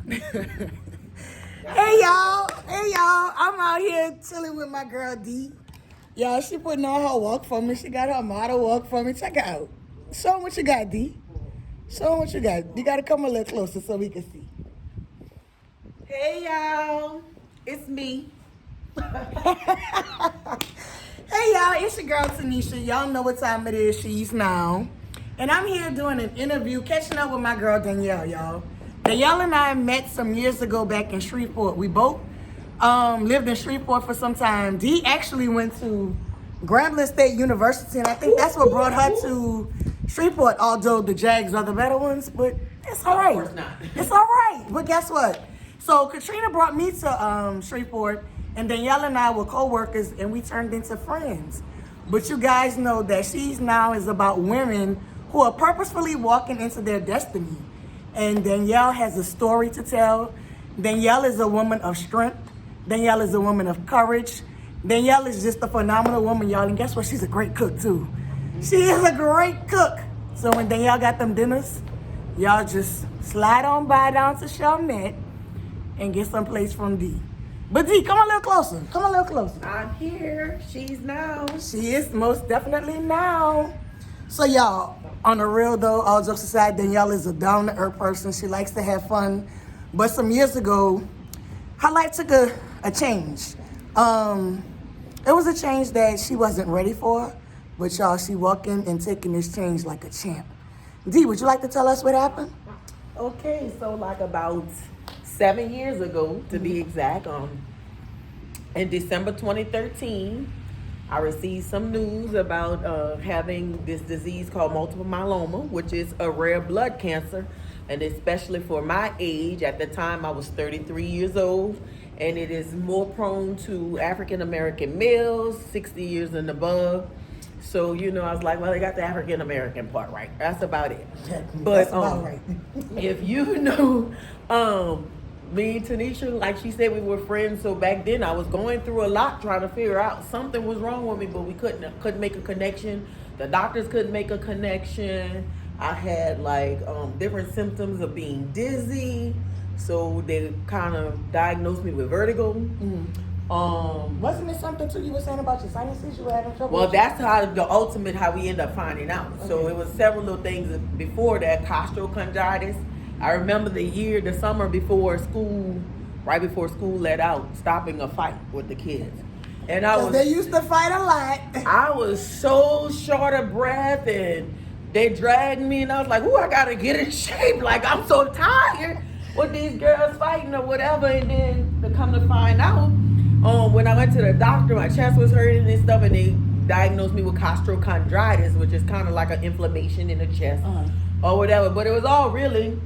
Hey y'all, I'm out here chilling with my girl D. Y'all, she putting on her walk for me. She got her model walk for me. Check it out. Show them what you got, D. Show them what you got. You gotta come a little closer so we can see. Hey y'all, it's me. Hey y'all, it's your girl Tanisha. Y'all know what time it is. She's now. And I'm here doing an interview, catching up with my girl Danielle, y'all. Danielle and I met some years ago back in Shreveport. We both lived in Shreveport for some time. Dee actually went to Grambling State University, and I think that's what brought her to Shreveport, although the Jags are the better ones, but it's all right. Of course not. It's all right, but guess what? So Katrina brought me to Shreveport, and Danielle and I were co-workers, and we turned into friends. But you guys know that She's Now is about women who are purposefully walking into their destiny. And Danielle has a story to tell. Danielle is a woman of strength. Danielle is a woman of courage. Danielle is just a phenomenal woman, y'all. And guess what? She's a great cook, too. She is a great cook. So when Danielle got them dinners, y'all just slide on by down to Chalmette and get some place from D. But D, come a little closer. Come a little closer. I'm here. She's now. She is most definitely now. So y'all, on the real though, all jokes aside, Danielle is a down-to-earth person. She likes to have fun. But some years ago, her life took a change. It was a change that she wasn't ready for. But y'all, she walking and taking this change like a champ. D, would you like to tell us what happened? Okay, so like about 7 years ago, to be exact, in December 2013, I received some news about having this disease called multiple myeloma, which is a rare blood cancer, and especially for my age. At the time, I was 33 years old, and it is more prone to African American males, 60 years and above. So, I was like, well, they got the African American part right. That's about it. But That's about right. if you know, me and Tanisha, like she said, we were friends. So back then I was going through a lot trying to figure out something was wrong with me, but we couldn't make a connection. The doctors couldn't make a connection. I had like different symptoms of being dizzy. So they kind of diagnosed me with vertigo. Wasn't it something too you were saying about your sinuses you were having trouble? Well, that's how we end up finding out. Okay. So it was several little things before that, costochondritis. I remember the summer before school, right before school let out, stopping a fight with the kids. And they used to fight a lot. I was so short of breath, and they dragged me, and I was like, "Ooh, I gotta get in shape. Like, I'm so tired with these girls fighting or whatever." And then to come to find out, when I went to the doctor, my chest was hurting and stuff, and they diagnosed me with costochondritis, which is kind of like an inflammation in the chest or whatever. But it was all really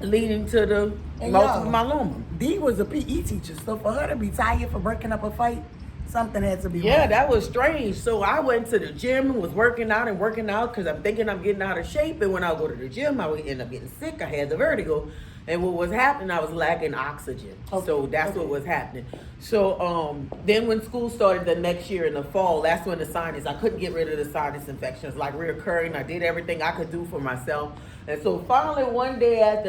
leading to the multiple myeloma. Dee was a PE teacher, so for her to be tired for breaking up a fight, something had to be wrong. Yeah, that was strange. So I went to the gym and was working out because I'm thinking I'm getting out of shape. And when I go to the gym, I would end up getting sick. I had the vertigo. And what was happening, I was lacking oxygen. Okay. So that's what was happening. So then when school started the next year in the fall, that's when I couldn't get rid of the sinus infections, like reoccurring. I did everything I could do for myself. And so finally one day at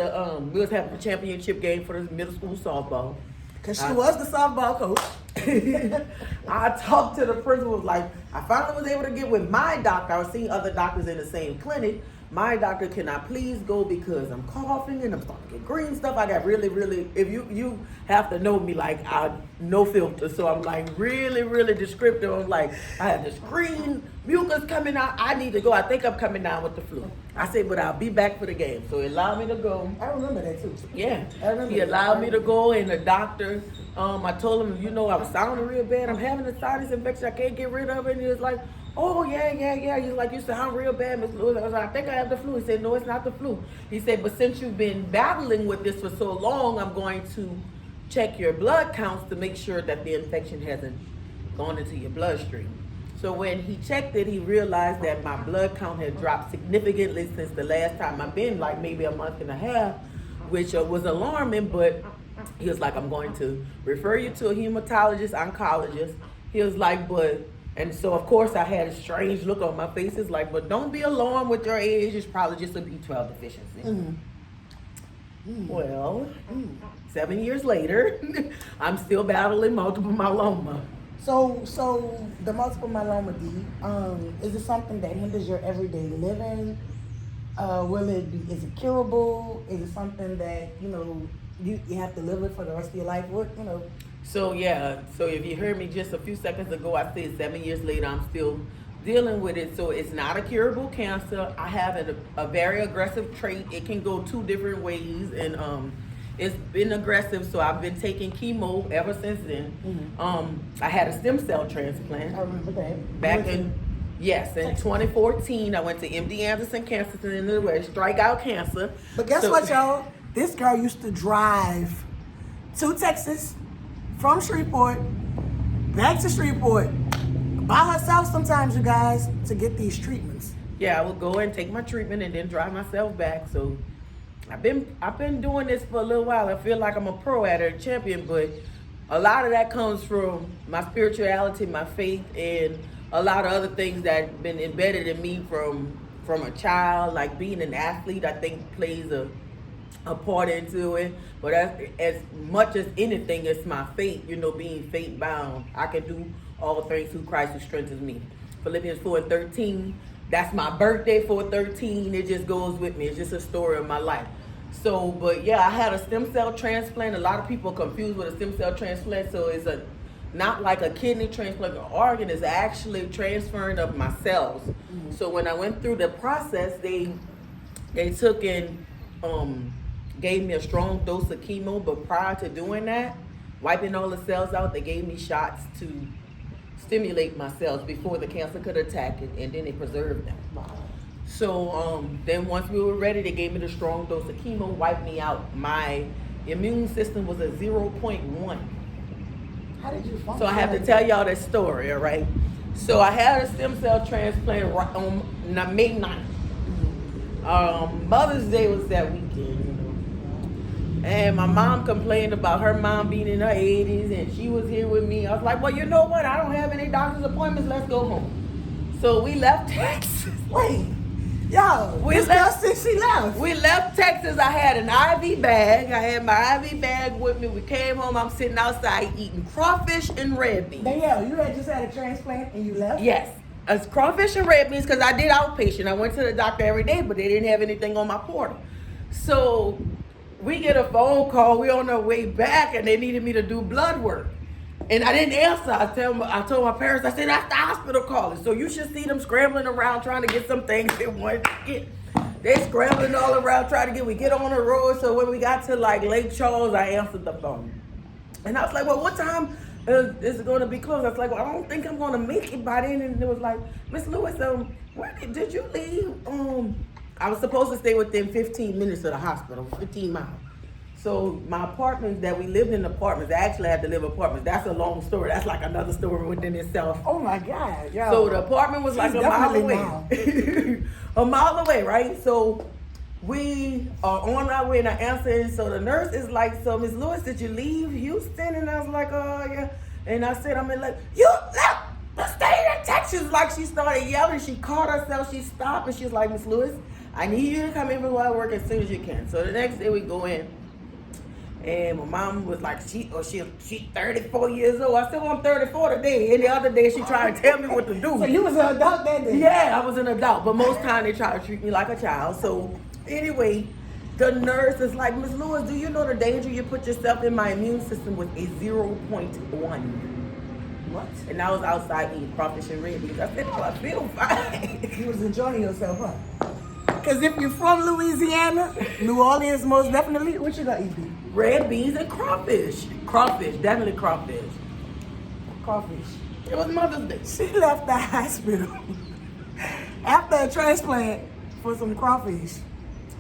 we was having a championship game for the middle school softball. Because she was the softball coach. I talked to the principal, like, I finally was able to get with my doctor. I was seeing other doctors in the same clinic. My doctor, can I please go because I'm coughing and I'm starting to get green stuff. I got really, really, if you have to know me, like, no filter. So I'm like really, really descriptive. I'm like, I have this green mucus coming out. I need to go. I think I'm coming down with the flu. I said, but I'll be back for the game. So he allowed me to go. I remember that too. Yeah. He allowed me to go, and the doctor, I told him, I was sounding real bad. I'm having a sinus infection. I can't get rid of it. And he was like, oh, yeah. He's like, you sound real bad, Miss Lewis. I was like, I think I have the flu. He said, no, it's not the flu. He said, but since you've been battling with this for so long, I'm going to check your blood counts to make sure that the infection hasn't gone into your bloodstream. So when he checked it, he realized that my blood count had dropped significantly since the last time I've been, like maybe a month and a half, which was alarming, but he was like, I'm going to refer you to a hematologist, oncologist. He was like, and so of course I had a strange look on my face. It's like, but don't be alarmed with your age. It's probably just a B12 deficiency. Well, 7 years later, I'm still battling multiple myeloma. So the multiple myeloma, D, is it something that hinders your everyday living? Is it curable? Is it something that, you have to live with for the rest of your life? So if you heard me just a few seconds ago, I said 7 years later, I'm still dealing with it. So it's not a curable cancer. I have a very aggressive trait. It can go two different ways, and it's been aggressive. So I've been taking chemo ever since then. I had a stem cell transplant. I remember that. Back in 2014, I went to MD Anderson Cancer Center in the West, strikeout cancer. But guess what, y'all? This girl used to drive to Texas from Shreveport back to Shreveport by herself sometimes, you guys, to get these treatments. Yeah, I would go and take my treatment and then drive myself back. So I've been doing this for a little while. I feel like I'm a pro at it, a champion, but a lot of that comes from my spirituality, my faith, and a lot of other things that have been embedded in me from a child. Like being an athlete, I think plays a part into it. But as much as anything, it's my faith, being faith bound. I can do all things through Christ who strengthens me. Philippians 4:13, that's my birthday, 4:13. It just goes with me. It's just a story of my life. So, but yeah, I had a stem cell transplant. A lot of people are confused with a stem cell transplant. So it's not like a kidney transplant or organ, is actually transferring of my cells. So when I went through the process, they took and gave me a strong dose of chemo, but prior to doing that, wiping all the cells out, they gave me shots to stimulate my cells before the cancer could attack it, and then they preserved them. Wow. So then once we were ready, they gave me the strong dose of chemo, wiped me out. My immune system was a 0.1. How did you function? So I have to tell y'all that story, all right? So I had a stem cell transplant on May 9th. Mother's Day was that weekend, And my mom complained about her mom being in her 80s, and she was here with me. I was like, well, you know what? I don't have any doctor's appointments. Let's go home. So we left Texas. Wait. Yo, this girl since she left. We left Texas. I had an IV bag. I had my IV bag with me. We came home. I'm sitting outside eating crawfish and red beans. Danielle, you had just had a transplant and you left? Yes. It's crawfish and red beans because I did outpatient. I went to the doctor every day, but they didn't have anything on my portal. So we get a phone call. We're on our way back, and they needed me to do blood work. And I didn't answer. I told my parents, I said, that's the hospital calling. So you should see them scrambling around trying to get some things they wanted to get. They scrambling all around trying to we get on the road. So when we got to like Lake Charles, I answered the phone. And I was like, well, what time is it going to be closed? I was like, well, I don't think I'm going to make it by then. And it was like, Miss Lewis, where did you leave? I was supposed to stay within 15 minutes of the hospital, 15 miles. So my apartments that we lived in apartments, I actually had to live in apartments. That's a long story. That's like another story within itself. Oh my God. Yo. So the apartment was like a mile away. A mile away, right? So we are on our way, and I answered. So the nurse is like, so Miss Lewis, did you leave Houston? And I was like, oh yeah. And I said, I'm in like, you left the state of Texas. Like she started yelling. She caught herself. She stopped, and she was like, Miss Lewis, I need you to come in before I work as soon as you can. So the next day we go in. And my mom was like, she's 34 years old. I said, well, I'm 34 today. And the other day, she tried to tell me what to do. So you was an adult that day? Yeah, I was an adult. But most times, they try to treat me like a child. So anyway, the nurse is like, Miss Lewis, do you know the danger you put yourself in? My immune system was a 0.1. What? And I was outside eating crawfish and red beans. I said, oh, I feel fine. You was enjoying yourself, huh? Because if you're from Louisiana, New Orleans, most definitely, what you got to eat? Red beans and crawfish. Crawfish, definitely crawfish. Crawfish. It was Mother's Day. She left the hospital after a transplant for some crawfish.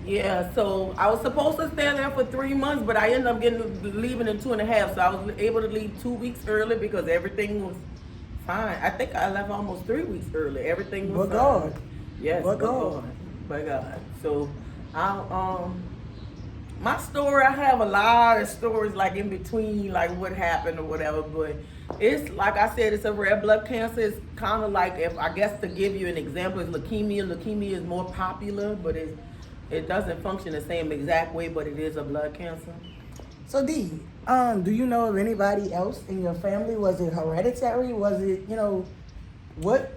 Yeah, so I was supposed to stay there for 3 months, but I ended up leaving in 2.5. So I was able to leave 2 weeks early because everything was fine. I think I left almost 3 weeks early. Everything was fine. God. Yes, but God. By God. So my story, I have a lot of stories like in between, like what happened or whatever, but it's like I said, it's a red blood cancer. It's kind of like, if I guess to give you an example, is leukemia. Leukemia is more popular, but it's It doesn't function the same exact way, but it is a blood cancer. So D, do you know of anybody else in your family? Was it hereditary? Was it, what?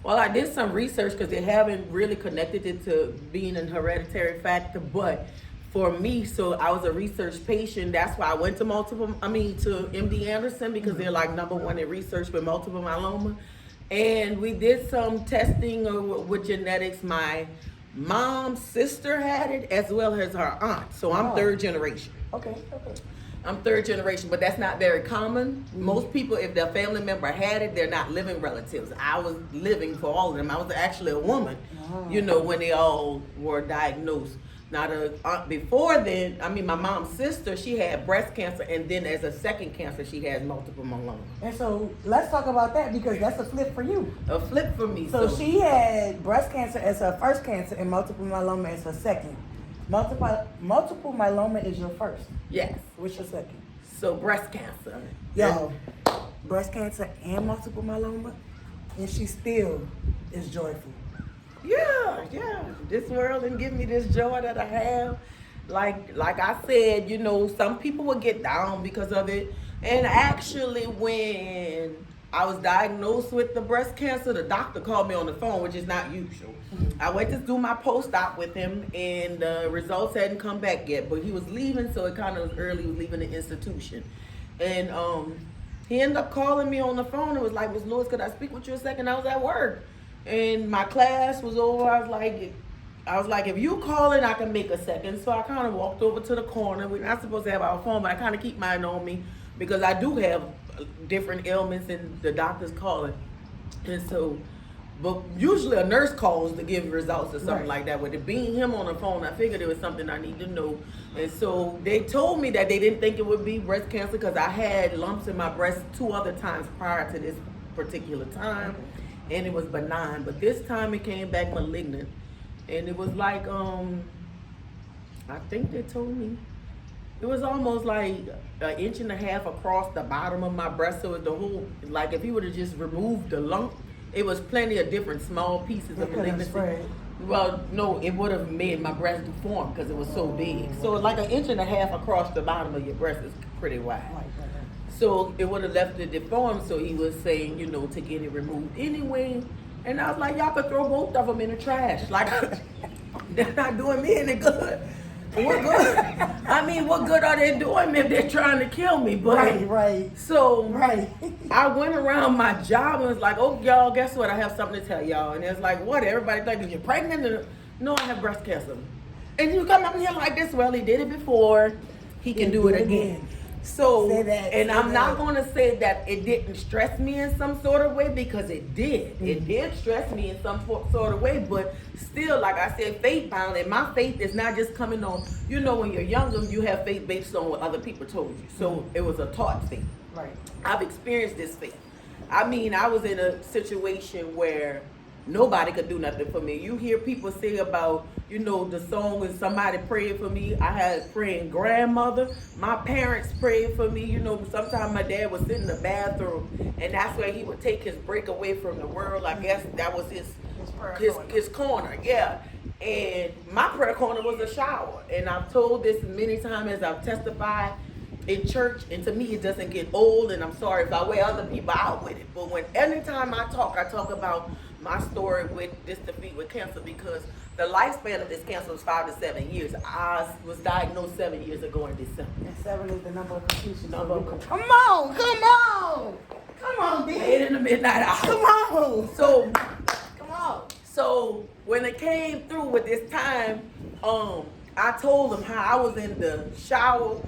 Well, I did some research because they haven't really connected it to being an hereditary factor, but for me, so I was a research patient. That's why I went to to MD Anderson because they're like number one in research with multiple myeloma. And we did some testing with genetics. My mom's sister had it as well as her aunt. So I'm third generation. Okay. I'm third generation, but that's not very common. Most people, if their family member had it, they're not living relatives. I was living for all of them. I was actually a woman, when they all were diagnosed. Now, before then, my mom's sister, she had breast cancer, and then as a second cancer, she has multiple myeloma. And so let's talk about that because that's a flip for you. A flip for me. So she had breast cancer as her first cancer and multiple myeloma as her second. Multiple myeloma is your first. Yes. What's your second? So breast cancer. Yo, breast cancer and multiple myeloma, and she still is joyful. Yeah. This world didn't give me this joy that I have. Like I said, some people will get down because of it. And actually, when I was diagnosed with the breast cancer, the doctor called me on the phone, which is not usual. I went to do my post-op with him, and the results hadn't come back yet. But he was leaving, so it kind of was early. He was leaving the institution. And he ended up calling me on the phone and was like, "Miss Lewis, could I speak with you a second?" I was at work. And my class was over. I was like, if you calling, I can make a second. So I kind of walked over to the corner. We're not supposed to have our phone, but I kind of keep mine on me because I do have different ailments and the doctor's calling. And so, but usually a nurse calls to give results or something like that. With it being him on the phone, I figured it was something I need to know. And so they told me that they didn't think it would be breast cancer because I had lumps in my breast 2 other times prior to this particular time. And it was benign, but this time it came back malignant, and it was like I think they told me it was almost like 1.5 inches across the bottom of my breast. So it was the whole, like if he would have just removed the lump, it was plenty of different small pieces of malignancy. Well, no, it would have made my breast deform because it was so big. So like 1.5 inches across the bottom of your breast is pretty wide. So it would have left it deformed, so he was saying, to get it removed anyway. And I was like, y'all could throw both of them in the trash. Like, they're not doing me any good. What good? What good are they doing me if they're trying to kill me? But, Right. So I went around my job and was like, oh, y'all, guess what? I have something to tell y'all. And it's like, what? Everybody thinking you're pregnant? And, no, I have breast cancer. And you come up here like this, well, he did it before. He can do it again. So, I'm not going to say that it didn't stress me in some sort of way because it did. It did stress me in some sort of way, but still, like I said, faith bound. And my faith is not just coming on, when you're younger, you have faith based on what other people told you. So it was a taught faith. Right. I've experienced this faith. I was in a situation where nobody could do nothing for me. You hear people say about, the song when somebody prayed for me. I had a praying grandmother. My parents prayed for me. Sometimes my dad would sit in the bathroom, and that's where he would take his break away from the world. I guess that was his corner. Yeah. And my prayer corner was a shower. And I've told this many times as I've testified in church, and to me it doesn't get old, and I'm sorry if I wear other people out with it. But anytime I talk about my story with this defeat with cancer, because the lifespan of this cancer was 5 to 7 years. I was diagnosed 7 years ago in December. And 7 is the number of completion. Come on, D. 8 in the midnight hour. Come on. So, come on. So when it came through with this time, I told them how I was in the shower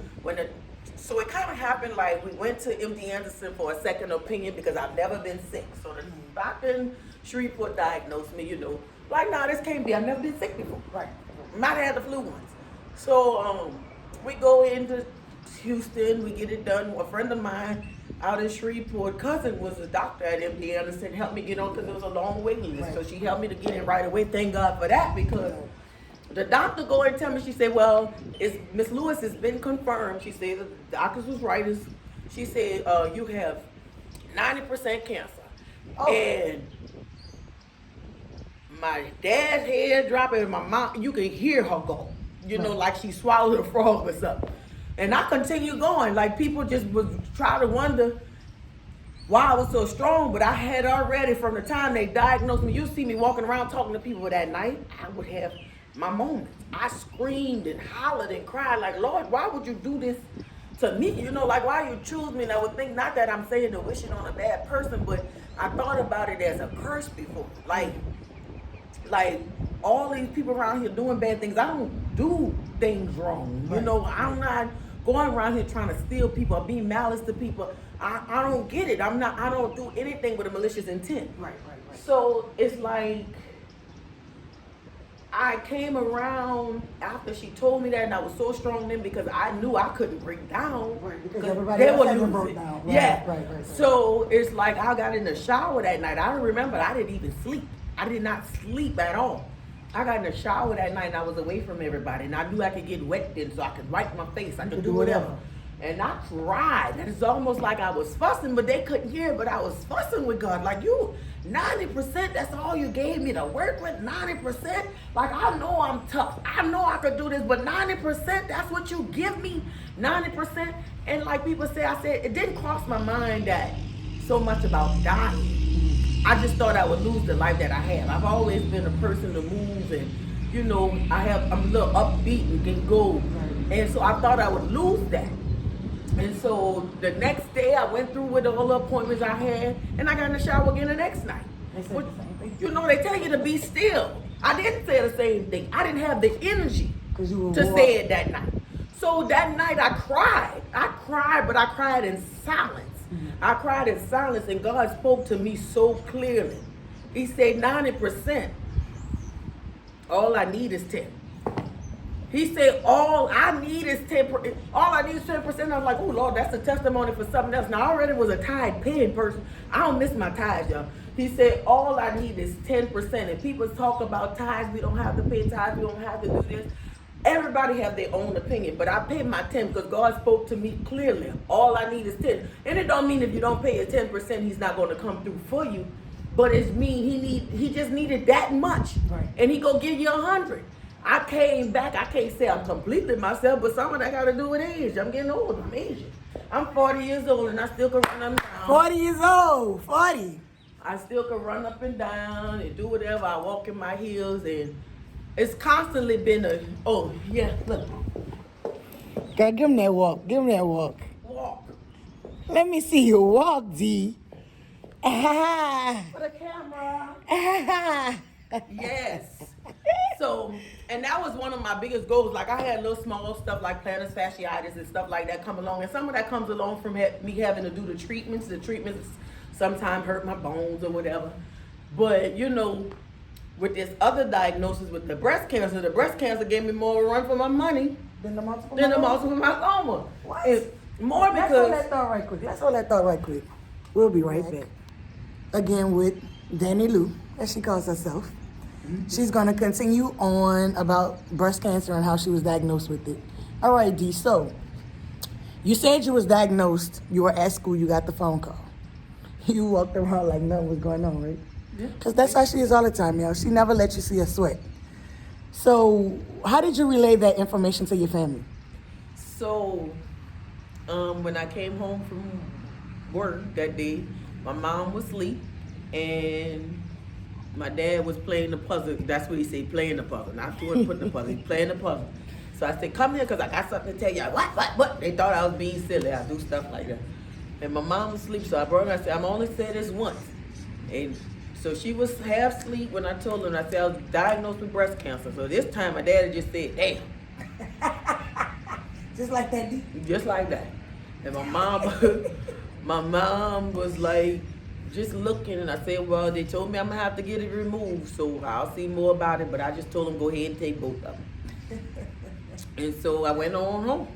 so it kind of happened like we went to MD Anderson for a second opinion because I've never been sick. So the doctor in Shreveport diagnosed me, like, nah, this can't be. I've never been sick before. Right. Might have had the flu once. So we go into Houston, we get it done. A friend of mine out in Shreveport, cousin was a doctor at MD Anderson, helped me get on because it was a long waiting list. Right. So she helped me to get in right away. Thank God for that, because the doctor go and tell me, she said, well, Miss Lewis has been confirmed. She said the doctors was right. She said, you have 90% cancer. Oh. And my dad's head dropping, and my mom, you could hear her go. You know, like she swallowed a frog or something. And I continued going. Like people just would try to wonder why I was so strong, but I had already, from the time they diagnosed me, you see me walking around talking to people that night, I would have my moments. I screamed and hollered and cried like, Lord, why would you do this to me? You know, like, why you choose me? And I would think, not that I'm saying to wish it on a bad person, but I thought about it as a curse before. Like all these people around here doing bad things. I don't do things wrong. You know, I'm not going around here trying to steal people or be malice to people. I don't get it. I don't do anything with a malicious intent. Right. So it's like I came around after she told me that, and I was so strong then because I knew I couldn't break down. Right, because everybody else hasn't broke down. Right, yeah. Right. So it's like I got in the shower that night. I remember I didn't even sleep. I did not sleep at all. I got in the shower that night and I was away from everybody, and I knew I could get wet then, so I could wipe my face. I could do whatever. And I cried. And it's almost like I was fussing, but they couldn't hear, but I was fussing with God. Like, you, 90%, that's all you gave me to work with, 90%? Like, I know I'm tough. I know I could do this, but 90%, that's what you give me? 90%? And like people say, I said, it didn't cross my mind that so much about dying. I just thought I would lose the life that I have. I've always been a person to move, and, you know, I'm a little upbeat and can go. And so I thought I would lose that. And so the next day I went through with all the appointments I had, and I got in the shower again the next night. They said the same thing. You know, they tell you to be still. I didn't say the same thing. I didn't have the energy to say it that night. So that night I cried. But I cried in silence. I cried in silence, and God spoke to me so clearly. He said, 90%, all I need is 10. He said, all I need is 10%. All I need is 10%. I was like, oh, Lord, that's a testimony for something else. Now, I already was a tithe paying person. I don't miss my tithes, y'all. He said, all I need is 10%. And people talk about tithes. We don't have to pay tithes. We don't have to do this. Everybody have their own opinion, but I paid my 10 because God spoke to me clearly. All I need is 10. And it don't mean if you don't pay your 10%, he's not going to come through for you. But it's mean he just needed that much. Right. And he gonna give you 100. I came back. I can't say I'm completely myself, but some of that got to do with age. I'm getting old. I'm Asian. I'm 40 years old, and I still can run up and down. 40 years old. 40. I still can run up and down and do whatever. I walk in my heels, and it's constantly been look. Girl, give him that walk. Walk. Let me see you walk, D. Ah. For the camera. Ah. Yes. So, and that was one of my biggest goals. Like, I had little small stuff like plantar fasciitis and stuff like that come along. And some of that comes along from me having to do the treatments. The treatments sometimes hurt my bones or whatever. But, you know, with this other diagnosis with the breast cancer gave me more run for my money Than the multiple myeloma. What? It's more Let's because... hold that thought right quick. We'll be right back. Again with Danny Lou, as she calls herself. She's going to continue on about breast cancer and how she was diagnosed with it. All right, D. So, you said you was diagnosed. You were at school. You got the phone call. You walked around like nothing was going on, right? Yeah. Because that's how she is all the time, y'all. She never let you see her sweat. So, how did you relay that information to your family? So, when I came home from work that day, my mom was asleep, and my dad was playing the puzzle. That's what he said, playing the puzzle. Not doing putting the puzzle, he's playing the puzzle. So I said, come here, because I got something to tell you. What? They thought I was being silly. I do stuff like that. And my mom was asleep, so I brought her. I said, I'm only saying this once. And so she was half asleep when I told her, and I said, I was diagnosed with breast cancer. So this time my daddy just said, damn. Just like that, D? Just like that. And my mom was like, just looking, and I said, well, they told me I'm gonna have to get it removed, so I'll see more about it, but I just told them go ahead and take both of them. And so I went on home.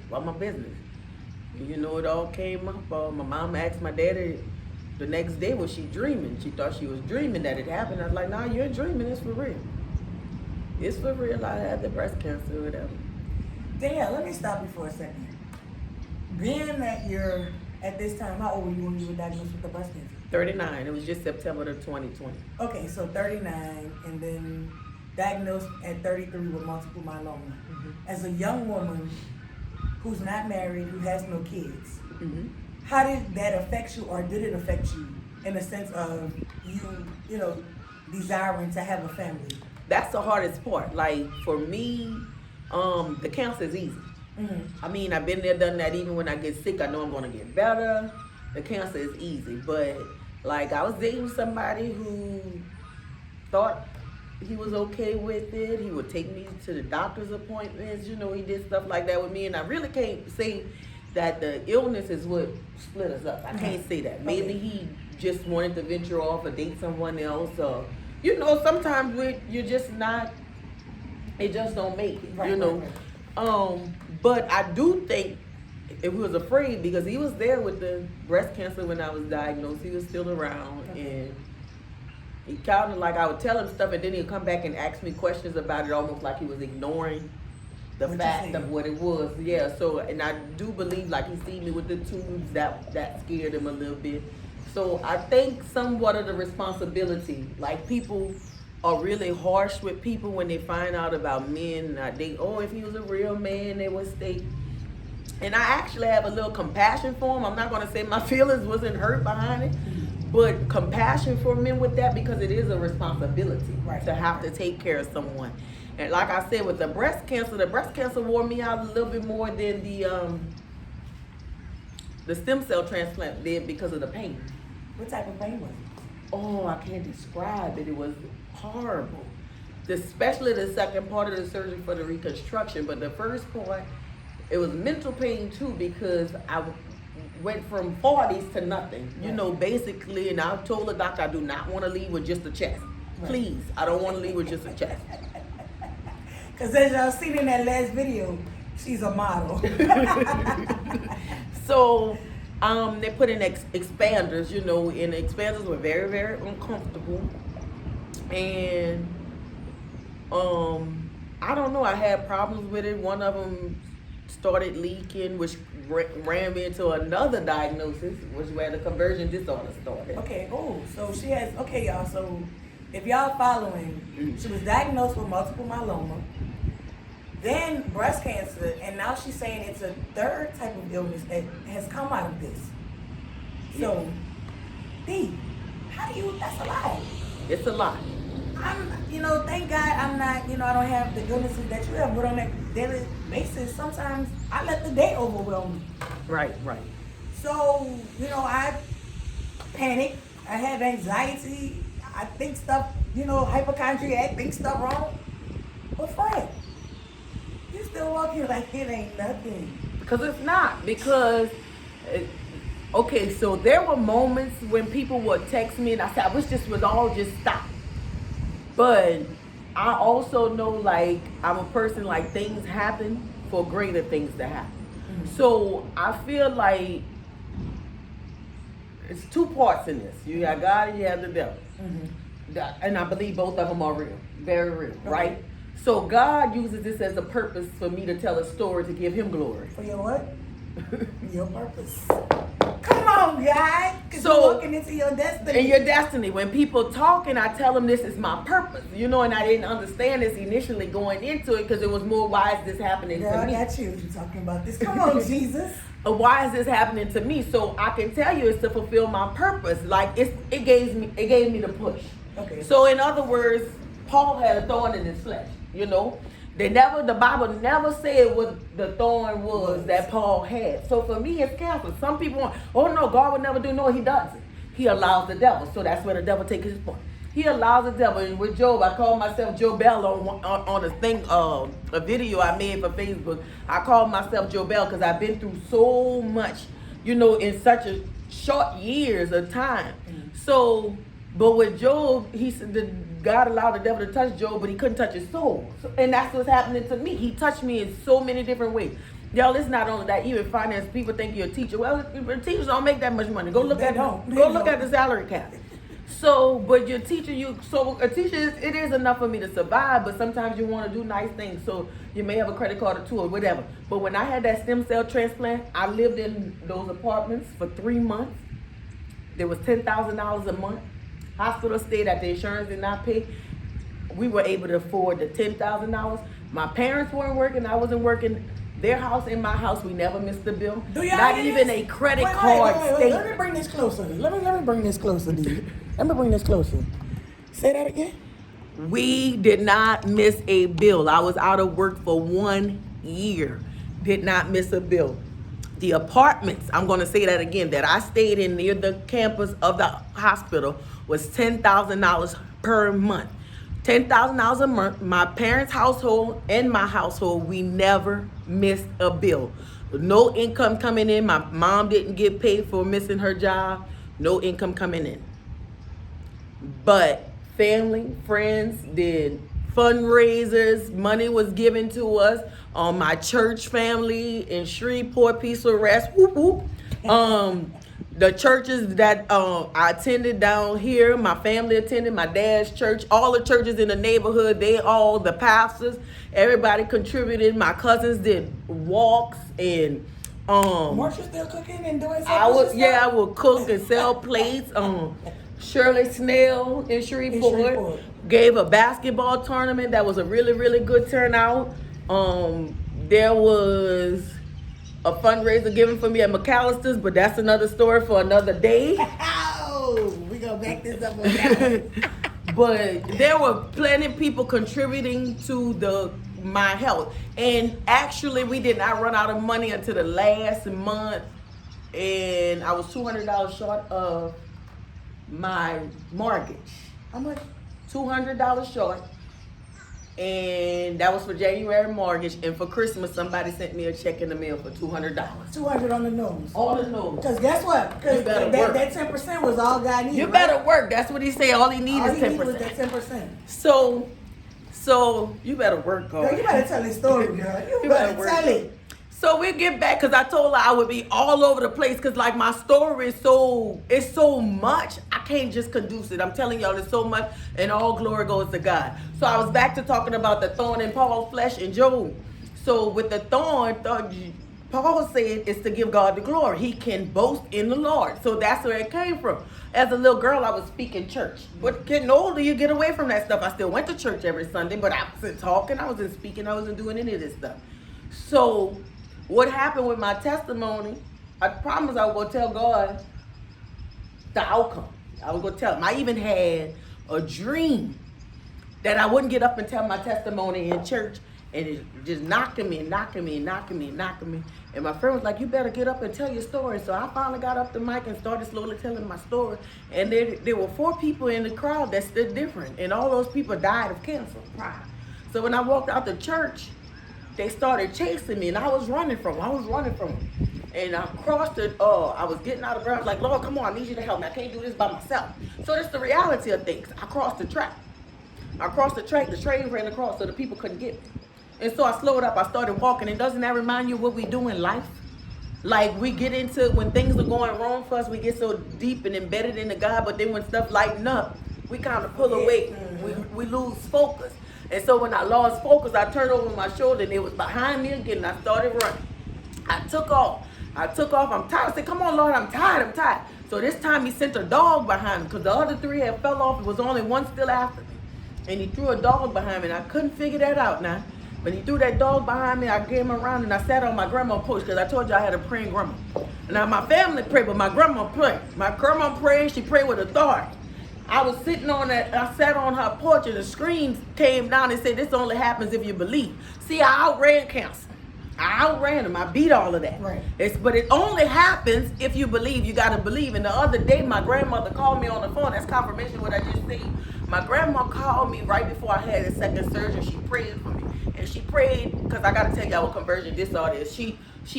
About my business. And you know, it all came up. My mom asked my daddy the next day, was she dreaming? She thought she was dreaming that it happened. I was like, nah, you're dreaming, it's for real. It's for real, I had the breast cancer or whatever. Danielle, let me stop you for a second. Being that you're At this time, how old were you when you were diagnosed with the breast cancer? 39. It was just September of 2020. Okay, so 39, and then diagnosed at 33 with multiple myeloma. Mm-hmm. As a young woman who's not married, who has no kids, Mm-hmm. how did that affect you, or did it affect you in the sense of you know, desiring to have a family? That's the hardest part. Like for me, the cancer is easy. Mm-hmm. I mean, I've been there, done that. Even when I get sick, I know I'm going to get better. The cancer is easy. But like I was dating somebody who thought he was okay with it. He would take me to the doctor's appointments. You know, he did stuff like that with me. And I really can't say that the illness is what split us up. I can't say that. Maybe he just wanted to venture off or date someone else. Or, you know, sometimes you're just not, it just don't make it, Right, you know. right. But I do think he was afraid because he was there with the breast cancer when I was diagnosed. He was still around, and he kind of like I would tell him stuff, and then he'd come back and ask me questions about it, almost like he was ignoring the What you fact said. of what it was. Yeah. So, and I do believe like he seen me with the tubes, that scared him a little bit. So I think somewhat of the responsibility, like people are really harsh with people when they find out about men. If he was a real man, they would stay. And I actually have a little compassion for him. I'm not going to say my feelings wasn't hurt behind it, but compassion for men with that, because it is a responsibility to have to take care of someone. And like I said, with the breast cancer wore me out a little bit more than the stem cell transplant did because of the pain. What type of pain was it? Oh, I can't describe it. It was horrible. Especially the second part of the surgery for the reconstruction. But the first part, it was mental pain too, because I went from 40s to nothing. You know, basically, and I told the doctor I do not want to leave with just a chest. Please, I don't want to leave with just a chest. Because as y'all seen in that last video, she's a model. So, they put in expanders, you know, and the expanders were very, very uncomfortable. And, I don't know, I had problems with it. One of them started leaking, which ran me into another diagnosis, which where the conversion disorder started. Okay, so she has, okay, y'all, so if y'all following, she was diagnosed with multiple myeloma, then breast cancer, and now she's saying it's a third type of illness that has come out of this. So, D, how do you, that's a lot. It's a lot. Thank God I'm not, I don't have the illnesses that you have, but on a daily basis, sometimes I let the day overwhelm me. Right. So, I panic, I have anxiety, I think stuff, hypochondriac, think stuff wrong. But Fred, you still walking like it ain't nothing. Because it's not. Okay, so there were moments when people would text me and I said, I wish this would all just stop. But I also know, like, I'm a person, like, things happen for greater things to happen. Mm-hmm. So I feel like it's two parts in this. You got God and you have the devil. Mm-hmm. And I believe both of them are real, very real, right? So God uses this as a purpose for me to tell a story to give him glory. For your what? Your purpose. Come on, God. So you're walking into your destiny. In your destiny. When people talk and I tell them this is my purpose, and I didn't understand this initially going into it because it was more, why is this happening to me? I got you. You're talking about this. Come on, Jesus. Why is this happening to me? So I can tell you it's to fulfill my purpose. Like it gave me the push. Okay. So in other words, Paul had a thorn in his flesh. The Bible never said what the thorn was that Paul had. So for me, it's cancer. Some people want, oh no, God would never do. No, he doesn't. He allows the devil. So that's where the devil takes his point. He allows the devil. And with Job, I called myself Jobel on a thing, a video I made for Facebook. I called myself Jobel because I've been through so much, in such a short years of time. Mm-hmm. So, but with Job, he said God allowed the devil to touch Job, but he couldn't touch his soul. And that's what's happening to me. He touched me in so many different ways. Y'all, it's not only that. Even finance people think you're a teacher. Well, teachers don't make that much money. Go look at the salary cap. So, but your teacher, a teacher, it is enough for me to survive, but sometimes you want to do nice things. So you may have a credit card or two or whatever. But when I had that stem cell transplant, I lived in those apartments for 3 months. There was $10,000 a month. Hospital stayed that the insurance did not pay. We were able to afford the $10,000. My parents weren't working. I wasn't working. Their house and my house, we never missed a bill. Not even a credit card statement. Let me bring this closer. Let me bring this closer, dude. Let me bring this closer. Say that again. We did not miss a bill. I was out of work for 1 year. Did not miss a bill. The apartments, I'm going to say that again, that I stayed in near the campus of the hospital was $10,000 per month. $10,000 a month. My parents' household and my household, we never missed a bill. No income coming in. My mom didn't get paid for missing her job. No income coming in. But family, friends did fundraisers. Money was given to us. My church family in Shreveport, Peaceful Rest. Whoop, whoop. The churches that I attended down here, my family attended, my dad's church, all the churches in the neighborhood, the pastors, everybody contributed. My cousins did walks and Weren't you still cooking and doing something? I would cook and sell plates. Shirley Snell in Shreveport gave a basketball tournament that was a really, really good turnout. There was a fundraiser given for me at McAllister's, but that's another story for another day. Oh, we gonna back this up on that. But there were plenty of people contributing to my health. And actually, we did not run out of money until the last month. And I was $200 short of my mortgage. How much? $200 short. And that was for January mortgage. And for Christmas, somebody sent me a check in the mail for $200. $200 on the nose. On the nose. Because guess what? Because that 10% was all God needed. You better work. That's what he said. All he needs is 10%. All he needed was that 10%. So you better work, girl. Girl, you better tell this story, girl. You better tell it. So we get back, because I told her I would be all over the place, because like my story is so much, I can't just conduce it. I'm telling y'all, there's so much, and all glory goes to God. So I was back to talking about the thorn in Paul's flesh in Job. So with the thorn, Paul said it's to give God the glory. He can boast in the Lord. So that's where it came from. As a little girl, I was speaking church. But getting older, you get away from that stuff. I still went to church every Sunday, but I wasn't talking, I wasn't speaking, I wasn't doing any of this stuff. So what happened with my testimony, I promised I was going to tell God the outcome. I was going to tell him. I even had a dream that I wouldn't get up and tell my testimony in church, and it just knocking me. And my friend was like, you better get up and tell your story. So I finally got up the mic and started slowly telling my story. And there were 4 people in the crowd that stood different, and all those people died of cancer. So when I walked out the church, they started chasing me, and I was running from them. And I crossed it. I was getting out of breath. I was like, Lord, come on, I need you to help me. I can't do this by myself. So that's the reality of things. I crossed the track. The train ran across so the people couldn't get me. And so I slowed up. I started walking. And doesn't that remind you of what we do in life? Like we get into, when things are going wrong for us, we get so deep and embedded into God. But then when stuff lighten up, we kind of pull away. We lose focus. And so when I lost focus, I turned over my shoulder and it was behind me again, and I started running. I took off. I'm tired. I said, come on, Lord, I'm tired. So this time he sent a dog behind me, because the other 3 had fell off. It was only one still after me. And he threw a dog behind me, and I couldn't figure that out now. When he threw that dog behind me, I came around and I sat on my grandma's porch, because I told you I had a praying grandma. Now my family prayed, but my grandma prayed. My grandma prayed, she prayed with authority. I was sitting on that, I sat on her porch, and the screams came down and said, this only happens if you believe. See, I outran cancer. I outran him. I beat all of that. Right. But it only happens if you believe. You got to believe. And the other day, my grandmother called me on the phone. That's confirmation of what I just said. My grandma called me right before I had the second surgery. She prayed for me. And she prayed, because I got to tell y'all what conversion disorder is. She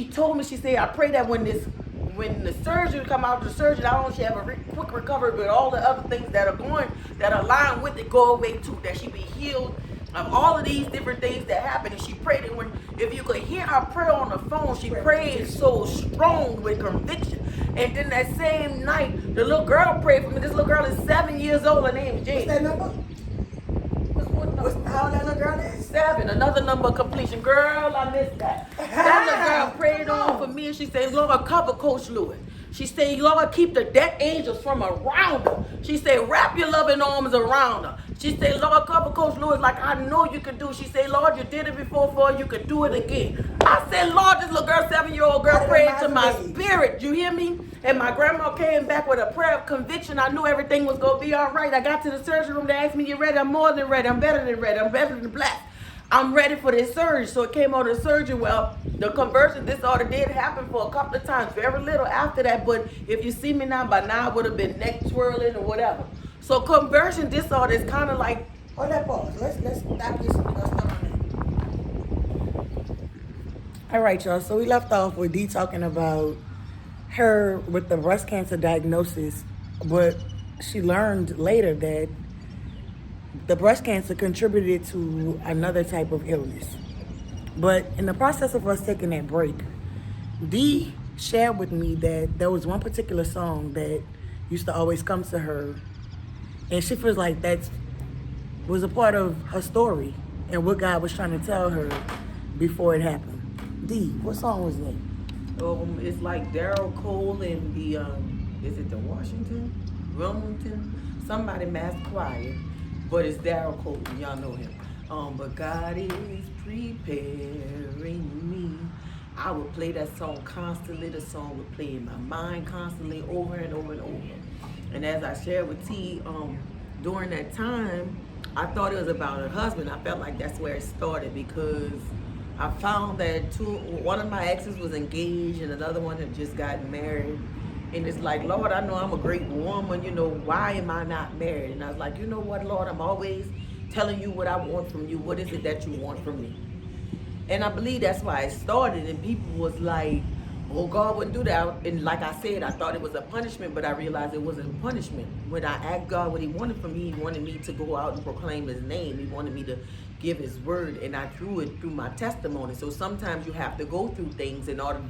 told me, she said, I pray that when the surgery come out of the surgery, not only she have a quick recovery, but all the other things that align with it go away too. That she be healed of all of these different things that happen. And she prayed, and if you could hear her pray on the phone, she prayed so strong with conviction And then that same night, the little girl prayed for me. This little girl is 7 years old. Her name is Jane. What's that number? What's How that little girl is? 7? Another number of completion. Girl, I missed that. That little girl prayed on for me, and she said, Lord, cover Coach Lewis. She said, Lord, keep the death angels from around her. She said, wrap your loving arms around her. She said, Lord, cover Coach Lewis like I know you can do. She said, Lord, you did it before, you can do it again. I said, Lord, this little girl, 7-year-old girl, prayed to my spirit. You hear me? And my grandma came back with a prayer of conviction. I knew everything was going to be all right. I got to the surgery room. They asked me, you ready? I'm more than ready. I'm better than ready. I'm better than blessed. I'm ready for this surgery. So it came out of the surgery. Well, the conversion disorder did happen for a couple of times, very little after that. But if you see me now, by now it would have been neck twirling or whatever. So conversion disorder is kind of like. Hold that pause. Let's stop this. Let's stop on that. All right, y'all. So we left off with Dee talking about her with the breast cancer diagnosis, but she learned later that the breast cancer contributed to another type of illness. But in the process of us taking that break, Dee shared with me that there was one particular song that used to always come to her, and she feels like that was a part of her story and what God was trying to tell her before it happened. Dee, what song was that? It's like Daryl Cole and the is it the Washington, Wilmington, somebody mass choir, but it's Daryl Cole. Y'all know him. But God is preparing me. I would play that song constantly. The song would play in my mind constantly, over and over and over. And as I shared with T, during that time, I thought it was about her husband. I felt like that's where it started because I found that one of my exes was engaged and another one had just gotten married. And it's like, Lord, I know I'm a great woman, why am I not married? And I was like, you know what, Lord, I'm always telling you what I want from you. What is it that you want from me? And I believe that's why it started. And people was like, oh, God wouldn't do that. And like I said, I thought it was a punishment, but I realized it wasn't a punishment. When I asked God what he wanted from me, he wanted me to go out and proclaim his name. He wanted me to give his word, and I threw it through my testimony. So sometimes you have to go through things in order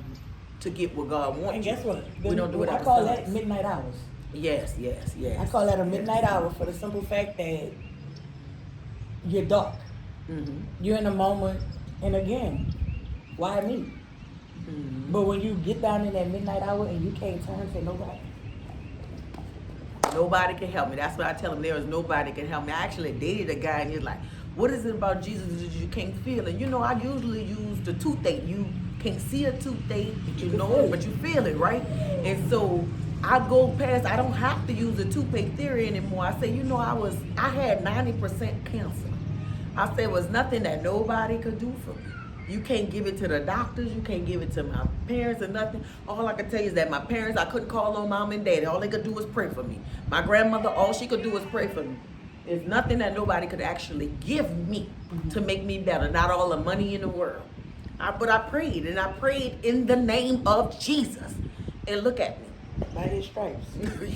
to get what God wants. And guess what? We don't do it I call that midnight hours. Yes. I call that a midnight hour for the simple fact that you're dark. Mm-hmm. You're in a moment, and again, why me? Mm-hmm. But when you get down in that midnight hour and you can't turn to nobody. Nobody can help me. That's what I tell him. There is nobody can help me. I actually dated a guy, and he's like, what is it about Jesus that you can't feel? And I usually use the toothache. You can't see a toothache, but you know it, but you feel it, right? And so I go past, I don't have to use the toothache theory anymore. I say, I had 90% cancer. I said, it was nothing that nobody could do for me. You can't give it to the doctors. You can't give it to my parents or nothing. All I can tell you is that my parents, I couldn't call on mom and daddy. All they could do was pray for me. My grandmother, all she could do was pray for me. There's nothing that nobody could actually give me to make me better. Not all the money in the world. But I prayed, and I prayed in the name of Jesus. And look at me. By his stripes.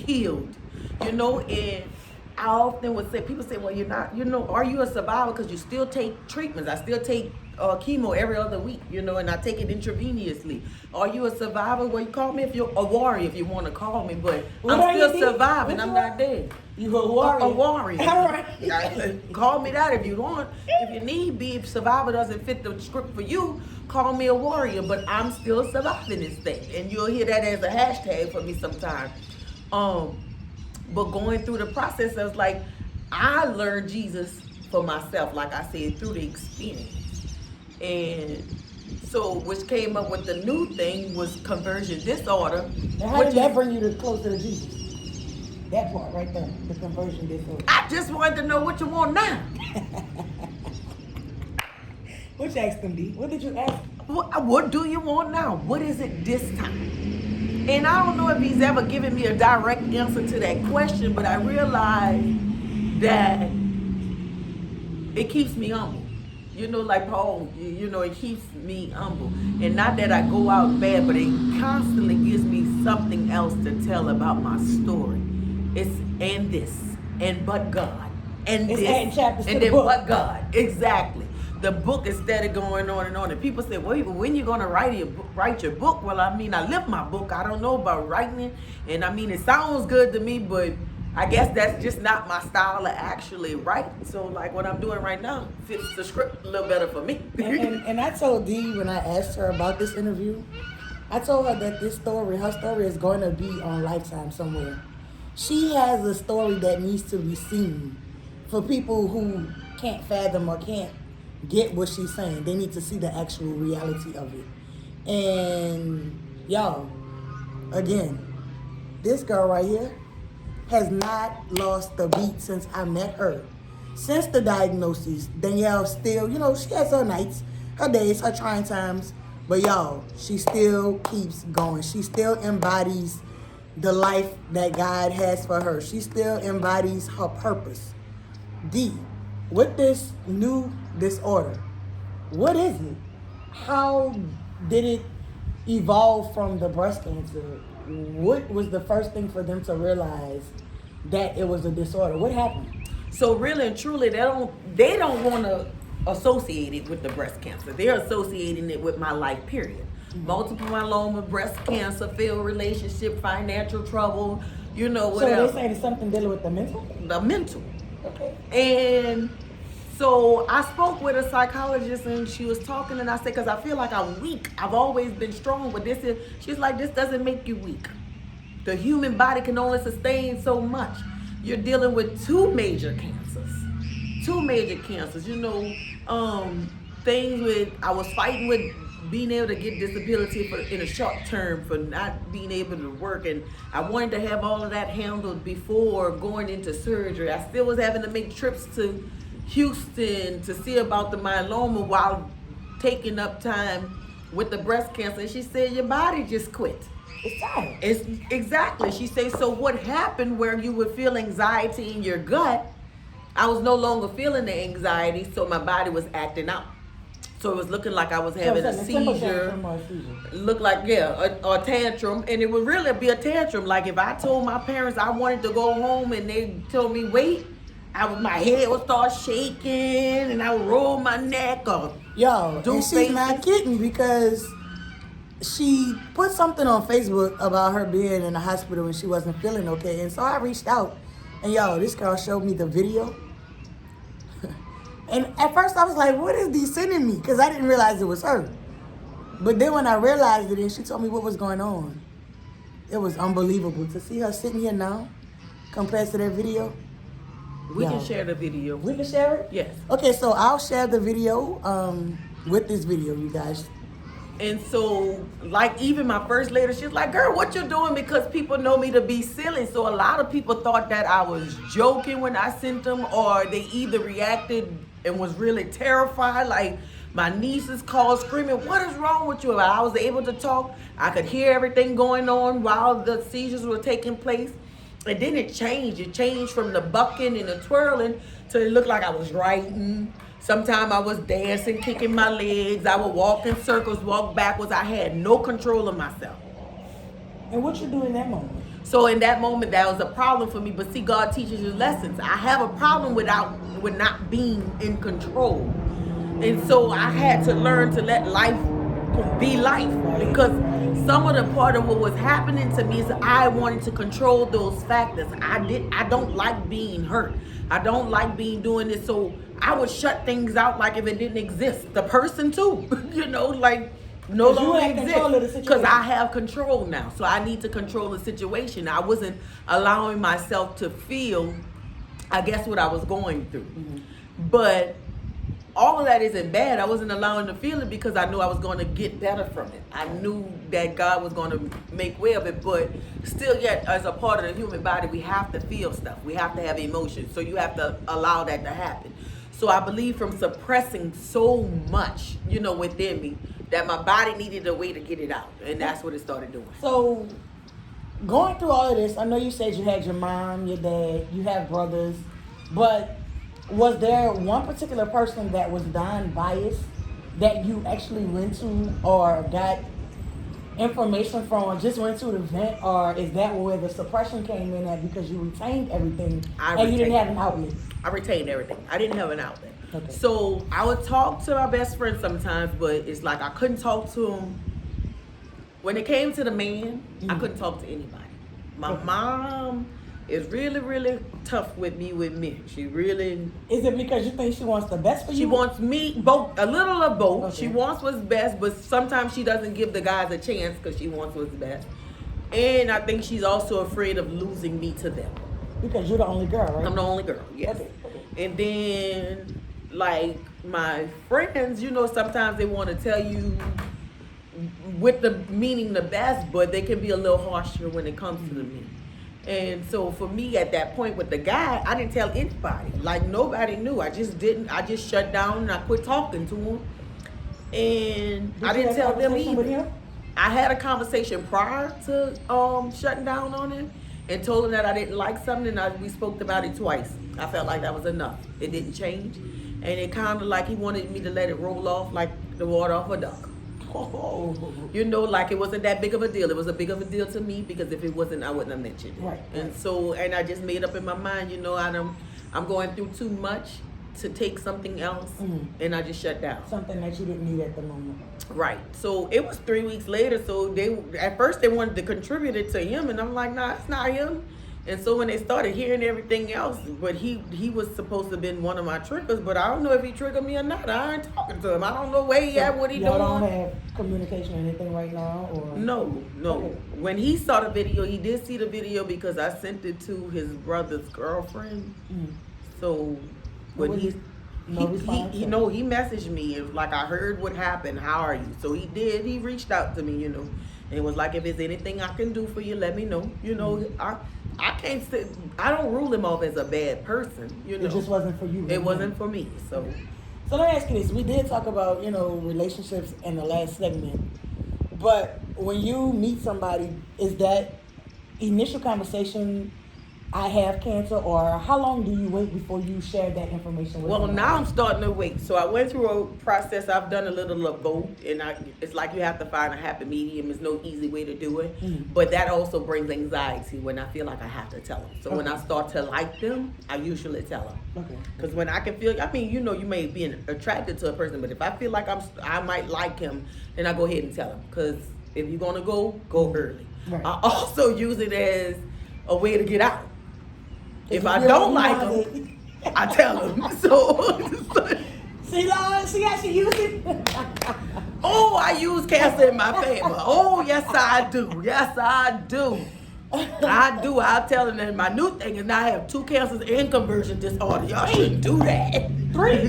Healed. And I often would say, people say, well, you're not, are you a survivor? Because you still take treatments. I still take chemo every other week, and I take it intravenously. Are you a survivor? Well, you call me if you're a warrior, if you want to call me, but I'm still surviving. I'm not dead. You a warrior. A warrior. All right. Call me that if you want. If you need be, if survivor doesn't fit the script for you, call me a warrior, but I'm still surviving this thing. And you'll hear that as a hashtag for me sometime. But going through the process, I was like, I learned Jesus for myself, like I said, through the experience. And so, which came up with the new thing was conversion disorder. Now, how did that bring you closer to Jesus? That part right there, the conversion disorder. I just wanted to know what you want now. What you asked him, D? What did you ask him? What do you want now? What is it this time? And I don't know if he's ever given me a direct answer to that question, but I realized that it keeps me humble. Like Paul, it keeps me humble. And not that I go out bad, but it constantly gives me something else to tell about my story. It's and this, and but God, and it's this, adding chapters and to the then book. but God. Exactly. the book instead of going on and on. And people say, well, when you gonna write your book? Well, I mean, I live my book. I don't know about writing it, and I mean, it sounds good to me, but I guess that's just not my style to actually write. So like what I'm doing right now fits the script a little better for me. And I told Dee when I asked her about this interview, I told her that her story is going to be on Lifetime somewhere. She has a story that needs to be seen for people who can't fathom or can't get what she's saying. They need to see the actual reality of it. And y'all, again, this girl right here has not lost the beat since I met her. Since the diagnosis, Danielle still, she has her nights, her days, her trying times, but y'all, she still keeps going. She still embodies the life that God has for her. She still embodies her purpose. D, with this new disorder, what is it? How did it evolve from the breast cancer? What was the first thing for them to realize that it was a disorder? What happened? So really and truly, they don't want to associate it with the breast cancer. They're associating it with my life, period. Mm-hmm. Multiple myeloma, breast cancer, failed relationship, financial trouble, whatever. So they're saying it's something dealing with the mental? The mental. Okay. And so I spoke with a psychologist, and she was talking, and I said, because I feel like I'm weak. I've always been strong, but she's like, this doesn't make you weak. The human body can only sustain so much. You're dealing with two major cancers. Things with, I was fighting with being able to get disability in a short term for not being able to work, and I wanted to have all of that handled before going into surgery. I still was having to make trips to Houston to see about the myeloma while taking up time with the breast cancer. And she said, your body just quit. It's tired. It's exactly. She said, so what happened where you would feel anxiety in your gut? I was no longer feeling the anxiety, so my body was acting out. So it was looking like I was having a seizure. Looked like, a tantrum. And it would really be a tantrum. Like if I told my parents I wanted to go home and they told me wait, my head would start shaking and I would roll my neck or and she's not kidding, because she put something on Facebook about her being in the hospital and she wasn't feeling okay. And so I reached out, and this girl showed me the video. And at first I was like, what is Dee sending me? Because I didn't realize it was her. But then when I realized it and she told me what was going on, it was unbelievable to see her sitting here now compared to that video. We can share the video. We can share it? Yes. Okay, so I'll share the video with this video, you guys. And so, like, even my first lady, she's like, girl, what you doing? Because people know me to be silly. So a lot of people thought that I was joking when I sent them, or they either reacted and was really terrified. Like, my nieces called screaming, what is wrong with you? I was able to talk. I could hear everything going on while the seizures were taking place. And then it changed. It changed from the bucking and the twirling to it looked like I was writing. Sometimes I was dancing, kicking my legs. I would walk in circles, walk backwards. I had no control of myself. And what you do in that moment? So in that moment, that was a problem for me. But see, God teaches you lessons. I have a problem with not being in control. And so I had to learn to let life be life. Because some of the part of what was happening to me is I wanted to control those factors. I don't like being hurt. I don't like doing this. So I would shut things out like if it didn't exist. The person too, like no longer exists, because I have control now. So I need to control the situation. I wasn't allowing myself to feel, I guess, what I was going through. Mm-hmm. But all of that isn't bad. I wasn't allowing to feel it because I knew I was going to get better from it. I knew that God was going to make way of it, but still yet, as a part of the human body, we have to feel stuff. We have to have emotions. So you have to allow that to happen. So I believe from suppressing so much, within me, that my body needed a way to get it out. And that's what it started doing. So going through all of this, I know you said you had your mom, your dad, you have brothers, but was there one particular person that was non-biased that you actually went to or got information from, or just went to an event, or is that where the suppression came in at because you retained everything and you didn't have an outlet? I retained everything. I didn't have an outlet. Okay. So I would talk to my best friend sometimes, but it's like I couldn't talk to him. When it came to the man, I couldn't talk to anybody. My mom is really, really tough with me. She really... Is it because you think she wants the best for you? She wants me, both, a little of both. Okay. She wants what's best, but sometimes she doesn't give the guys a chance because she wants what's best. And I think she's also afraid of losing me to them. Because you're the only girl, right? I'm the only girl, yes. Okay. And then, like, my friends, you know, sometimes they want to tell you with the meaning the best, but they can be a little harsher when it comes to the me. And so for me at that point with the guy, I didn't tell anybody. Like, nobody knew. I just shut down and I quit talking to him. And I didn't tell them either. I had a conversation prior to shutting down on him and told him that I didn't like something, and we spoke about it twice. I felt like that was enough. It didn't change. And it kind of like he wanted me to let it roll off like the water off a duck. You know, like it wasn't that big of a deal. It was a big of a deal to me because if it wasn't, I wouldn't have mentioned it. Right. And so, and I just made up in my mind, you know, I'm going through too much to take something else, and I just shut down. Something that you didn't need at the moment. Right. So it was 3 weeks later. So at first they wanted to contribute it to him, and I'm like, nah, it's not him. And so when they started hearing everything else, but he was supposed to have been one of my triggers, but I don't know if he triggered me or not. I ain't talking to him. I don't know where he at, what he doing. Y'all don't have communication or anything right now, or no. Okay. When he saw the video, he did see the video because I sent it to his brother's girlfriend. So when he messaged me. It was like, I heard what happened. How are you? So he did. He reached out to me, you know, and it was like, if there's anything I can do for you, let me know. You know, I can't say, I don't rule him off as a bad person. You know, it just wasn't for you. It wasn't for me. So let me ask you this: we did talk about, you know, relationships in the last segment, but when you meet somebody, is that initial conversation, I have cancer, or how long do you wait before you share that information with them? Now I'm starting to wait. So I went through a process. I've done a little of both, and it's like you have to find a happy medium. There's no easy way to do it. But that also brings anxiety when I feel like I have to tell them. So when I start to like them, I usually tell them. Okay. Because when I can feel, I mean, you know, you may be attracted to a person, but if I feel like I might like him, then I go ahead and tell him. Because if you're going to go early. Right. I also use it as a way to get out. If I don't like him, I tell him. See how she use it? Oh, I use cancer in my favor. Oh, yes, I do. Yes, I do. I do. I'll tell him that my new thing is now I have 2 cancers and conversion disorder. Y'all shouldn't do that. 3?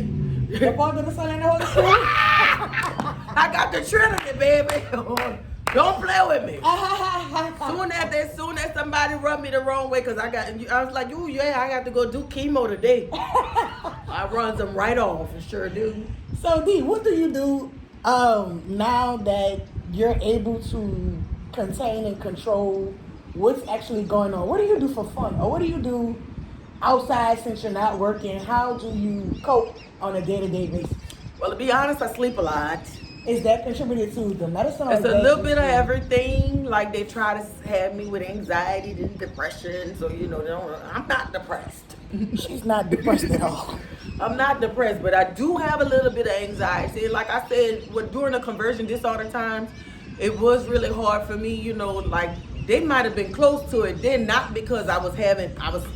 The Father, the Son, and the Holy Spirit? I got the Trinity, baby. Don't play with me. Soon as somebody rubbed me the wrong way, because I was like, ooh, yeah, I got to go do chemo today. I run them right off, for sure do. So, D, what do you do now that you're able to contain and control what's actually going on? What do you do for fun? Or what do you do outside since you're not working? How do you cope on a day-to-day basis? Well, to be honest, I sleep a lot. Is that contributed to the medicine? It's a little bit of everything. Like, they try to have me with anxiety and depression. So, you know, I'm not depressed. She's not depressed at all. I'm not depressed, but I do have a little bit of anxiety. Like I said, during the conversion disorder times, it was really hard for me, you know, like, they might have been close to it then, not because I was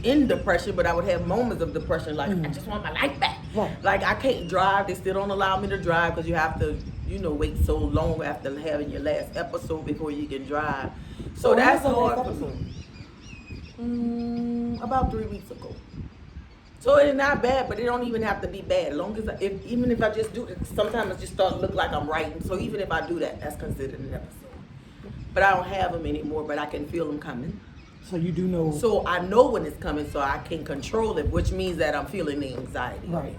in depression, but I would have moments of depression, like, I just want my life back. Right. Like, I can't drive. They still don't allow me to drive because you have to, you know, wait so long after having your last episode before you can drive. So that's hard for me. About 3 weeks ago. So it's not bad, but it don't even have to be bad. As long as even if I just do it, sometimes it just start to look like I'm writing. So even if I do that, that's considered an episode. But I don't have them anymore, but I can feel them coming. So you do know. So I know when it's coming, so I can control it, which means that I'm feeling the anxiety. Right.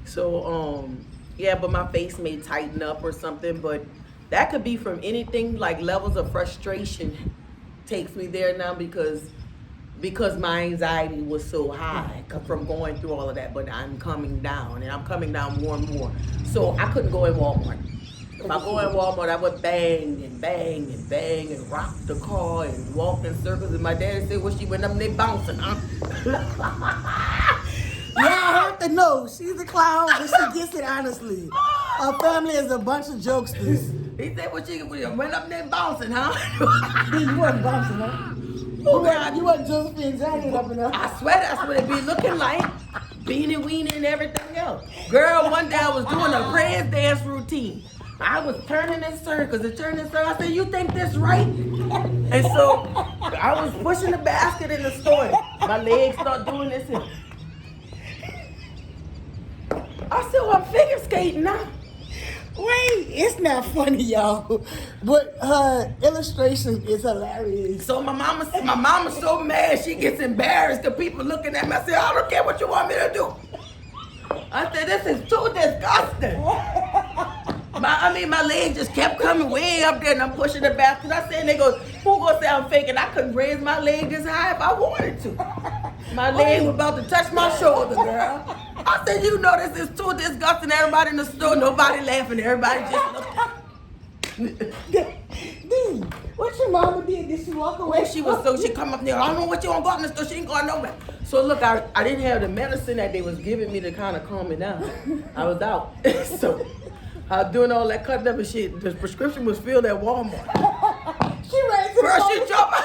So, yeah, but my face may tighten up or something, but that could be from anything, like levels of frustration takes me there now because my anxiety was so high from going through all of that, but I'm coming down, and I'm coming down more and more. So I couldn't go in Walmart. If I go in Walmart, I would bang and bang and bang and rock the car and walk in circles. And my daddy said, well, she went up and they bouncing, huh? Yeah, I heard said, no, she's a clown, but she gets it honestly. Her family is a bunch of jokesters. He said, "What you went up there bouncing, huh?" You wasn't bouncing, huh? You wasn't Josephine Johnny up in there. I swear that's what it be looking like. Beanie weenie and everything else. Girl, one day I was doing a praise dance routine. I was turning in circles and turning in circles. I said, "You think this right?" And so I was pushing the basket in the store. My legs start doing this. And I said, "Well, I'm figure skating now." Wait, it's not funny, y'all. But her illustration is hilarious. So my mama's so mad she gets embarrassed because people looking at me. I said, "I don't care what you want me to do." I said, "This is too disgusting." My legs just kept coming way up there and I'm pushing the basket. I said, they go, "Who gonna say I'm faking?" I couldn't raise my leg this high if I wanted to. My leg was about to touch my shoulder, girl. I said, "You know this is too disgusting." Everybody in the store, nobody laughing. Everybody just looking. D, what your mama did she walk away? She come up there. "I don't know what you want to go out in the store." She ain't going nowhere. So look, I didn't have the medicine that they was giving me to kind of calm me down. I was out. So I was doing all that cutting up and shit. The prescription was filled at Walmart. She raised Girl, she jumped out.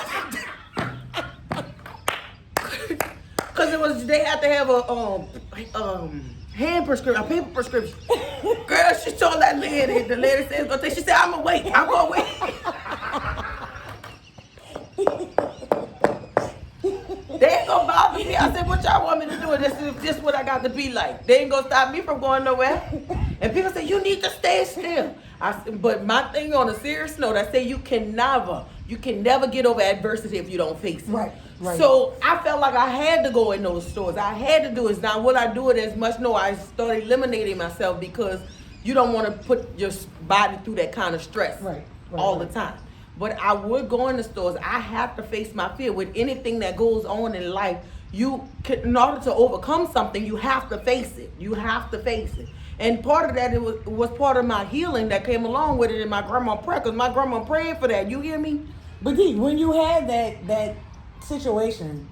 Cause they had to have a hand prescription, a paper prescription. Girl, she told that lady. The lady said, "Go take." She said, "I'm gonna wait. I'm gonna wait." They ain't gonna bother me. I said, "What y'all want me to do? This is what I got to be like. They ain't gonna stop me from going nowhere." And people say, "You need to stay still." But my thing on a serious note, I say you can never get over adversity if you don't face it. Right. So I felt like I had to go in those stores. I had to do it. Now, will I do it as much? No, I started eliminating myself because you don't want to put your body through that kind of stress all the time. But I would go in the stores. I have to face my fear. With anything that goes on in life, in order to overcome something, you have to face it. You have to face it. And part of that, it was part of my healing that came along with it in my grandma prayer, because my grandma prayed for that. You hear me? But D, when you had that situation,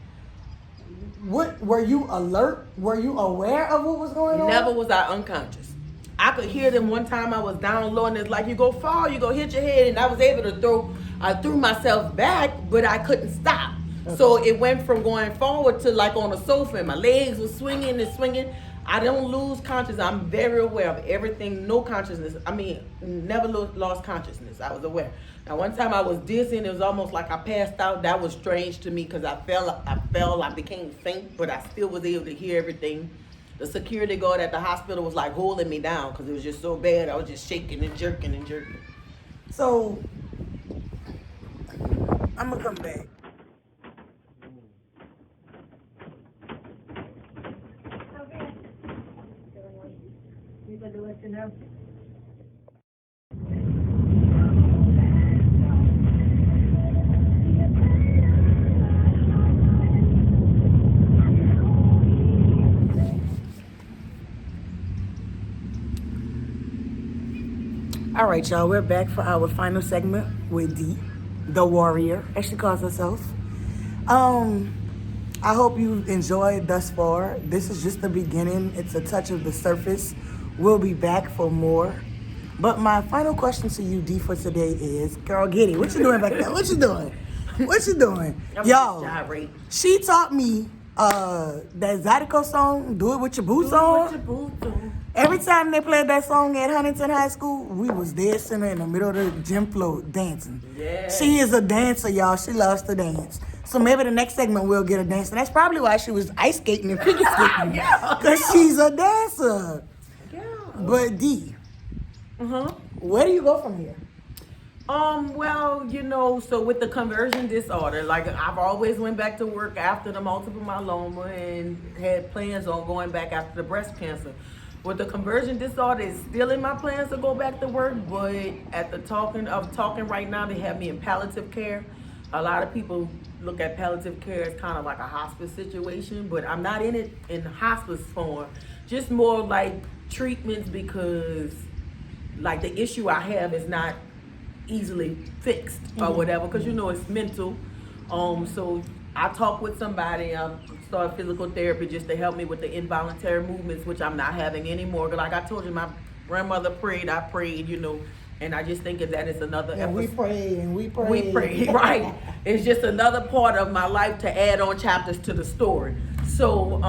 what were you alert? Were you aware of what was going on? Never was I unconscious. I could hear them one time. I was down low and it's like, you go fall, you go hit your head, and I was able to I threw myself back, but I couldn't stop. Okay. So it went from going forward to like on a sofa and my legs were swinging and swinging. I don't lose consciousness. I'm very aware of everything. No consciousness. Never lost consciousness. I was aware. Now, one time I was dizzy and it was almost like I passed out. That was strange to me because I fell, I became faint, but I still was able to hear everything. The security guard at the hospital was like holding me down because it was just so bad. I was just shaking and jerking and jerking. So, I'm gonna come back. All right, y'all, we're back for our final segment with Dee, the warrior, as she calls herself. I hope you enjoyed thus far. This is just the beginning. It's a touch of the surface. We'll be back for more. But my final question to you, Dee, for today is, girl, get it. What you doing back there? What you doing? What you doing? Yo, she taught me that Zydeco song, Do It With Your Boots On. Every time they played that song at Huntington High School, we was dancing in the middle of the gym floor dancing. Yeah. She is a dancer, y'all. She loves to dance. So maybe the next segment we'll get a dancer. That's probably why she was ice skating and figure skating. Because she's a dancer. Yeah. But Dee, where do you go from here? Well, so with the conversion disorder, like I've always went back to work after the multiple myeloma and had plans on going back after the breast cancer. With the conversion disorder, it's still in my plans to go back to work, but at the talking right now, they have me in palliative care. A lot of people look at palliative care as kind of like a hospice situation, but I'm not in it in hospice form, just more like treatments because like the issue I have is not easily fixed or whatever, because it's mental. So I talk with somebody, start physical therapy just to help me with the involuntary movements, which I'm not having anymore. Like I told you, my grandmother prayed, I prayed, and I just think that is another And we pray and we pray. We pray, right. It's just another part of my life to add on chapters to the story. So,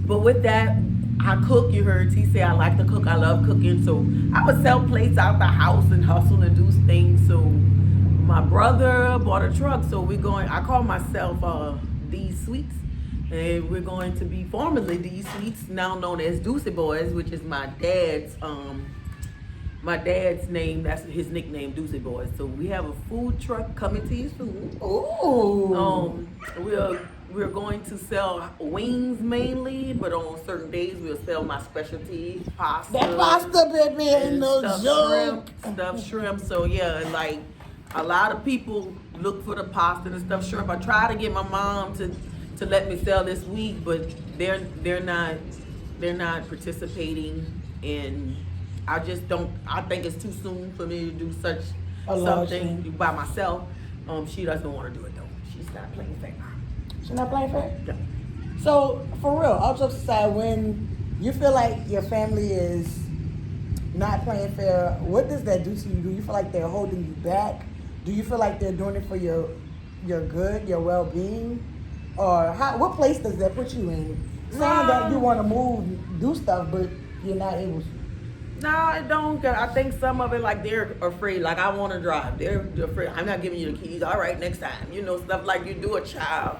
but with that, I cook. You heard T say I like to cook. I love cooking. So I would sell plates out the house and hustle and do things. So my brother bought a truck. So I call myself These Sweets. And we're going to be formerly These Sweets, now known as Deuce Boys, which is my dad's name. That's his nickname, Deuce Boys. So we have a food truck coming to you soon. Ooh. We're going to sell wings mainly, but on certain days we'll sell my specialties, pasta. That pasta, baby, ain't no joke. Stuffed shrimp. So yeah, like a lot of people look for the pasta and stuffed shrimp. I tried to get my mom to let me sell this week, but they're not participating, and I think it's too soon for me to do something by myself. She doesn't want to do it though. She's not playing fair. She's not playing fair? Yeah. So, for real, all jokes aside, when you feel like your family is not playing fair, what does that do to you? Do you feel like they're holding you back? Do you feel like they're doing it for your good, your well-being? Or what place does that put you in? Saying that you want to move, do stuff, but you're not able to. No, I don't. I think some of it, like, they're afraid. Like, I want to drive. They're afraid. I'm not giving you the keys. All right, next time. Stuff like you do a child.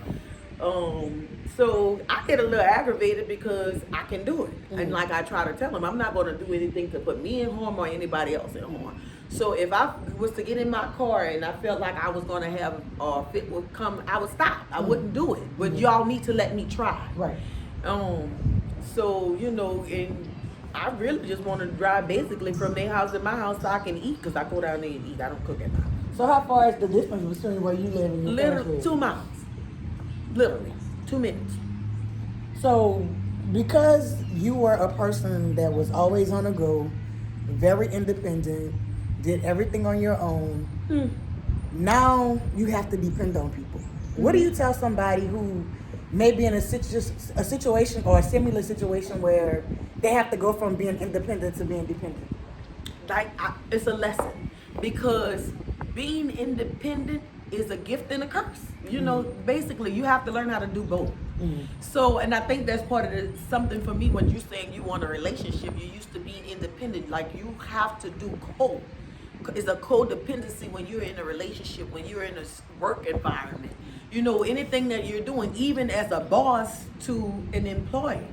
So I get a little aggravated because I can do it. Mm-hmm. And like I try to tell them, I'm not going to do anything to put me in harm or anybody else in harm. So if I was to get in my car and I felt like I was going to have fit would come, I would stop. I wouldn't do it. But y'all need to let me try. Right. So, and I really just want to drive basically from their house to my house so I can eat, because I go down there and eat. I don't cook at my house. So how far is the distance between where you live and your parents live? 2 miles. Literally. 2 minutes. So because you were a person that was always on the go, very independent, did everything on your own, now you have to depend on people. What do you tell somebody who may be in a situation or a similar situation where they have to go from being independent to being dependent? It's a lesson, because being independent is a gift and a curse. Basically you have to learn how to do both. So, and I think that's part of something for me when you're saying you want a relationship. You're used to being independent. Like, you have to do co. It's a codependency when you're in a relationship, when you're in a work environment. Anything that you're doing, even as a boss to an employee,